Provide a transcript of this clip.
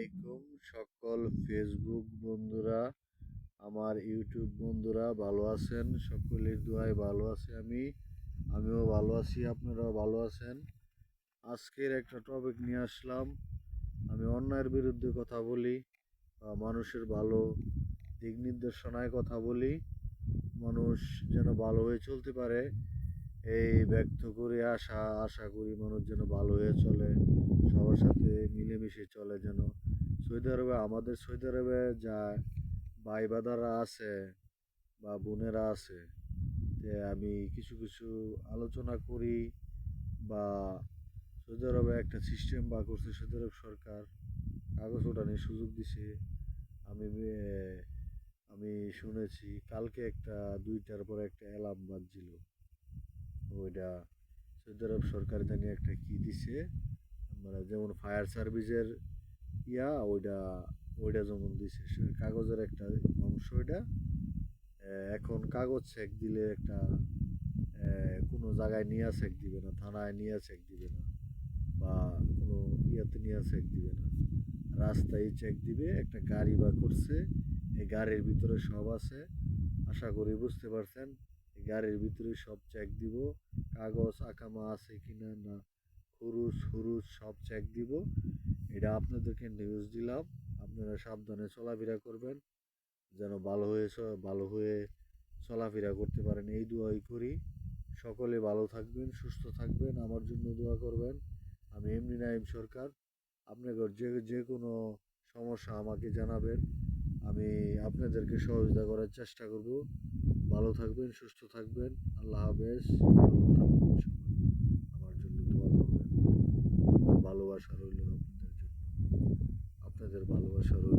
আলাইকুম সকল ফেসবুক বন্ধুরা, আমার ইউটিউব বন্ধুরা ভালো আছেন? সকলের দোয়ায় ভালো আছি আমিও ভালো আছি, আপনারাও ভালো আছেন। আজকের একটা টপিক নিয়ে আসলাম। আমি অন্যায়ের বিরুদ্ধে কথা বলি, মানুষের ভালো দিক নির্দেশনায় কথা বলি, মানুষ যেন ভালো হয়ে চলতে পারে এই ব্যক্ত করে আশা করি মানুষ যেন ভালো হয়ে চলে, সবার সাথে মিলেমিশে চলে। যেন আমাদের সৌদি আরবে যা ভাই বাদাররা আছে বা বোনেরা আছে, যে আমি কিছু কিছু আলোচনা করি বা সৌদি আরবে একটা সিস্টেম বা করছে সৌদি আরব সরকার, কাগজ ওঠানোর সুযোগ দিছে। আমি আমি শুনেছি কালকে একটা 2টার পরে একটা অ্যালার্ম বাজছিল, ওইটা সৌদি আরব সরকার জানি একটা কি দিছে, মানে যেমন ফায়ার সার্ভিসের ওইটা ওইটা যেমন দিছে কাগজের একটা অংশ। ওইটা এখন কাগজ চেক দিলে একটা কোনো জায়গায় নিয়ে চেক দিবে না, থানায় নিয়ে চেক দিবে না বা কোনো ইয়াতে নিয়ে চেক দিবে না, রাস্তায় চেক দিবে। একটা গাড়ি বা করছে, এই গাড়ির ভিতরে সব আছে, আশা করি বুঝতে পারছেন। এই গাড়ির ভিতরে সব চেক দিব, কাগজ আকামা আছে কিনা না, খরুচ হুরুচ সব চেক দিব। এটা আপনাদেরকে নিউজ দিলাম, আপনারা সাবধানে চলাফেরা করবেন, যেন ভালো হয়ে চলাফেরা করতে পারেন, এই দোয়াই করি। সকলে ভালো থাকবেন, সুস্থ থাকবেন, আমার জন্য দোয়া করবেন। আমি এমনি নাইম সরকার। আপনাদের যে কোনো সমস্যা আমাকে জানাবেন, আমি আপনাদেরকে সহযোগিতা করার চেষ্টা করব। ভালো থাকবেন, সুস্থ থাকবেন, আল্লাহ হাফেজ। ভালো থাকবেন সবাই, আমার জন্য দোয়া করবেন। ভালোবাসা রইল আপনাদের জন্য, আপনাদের ভালোবাসা রইল।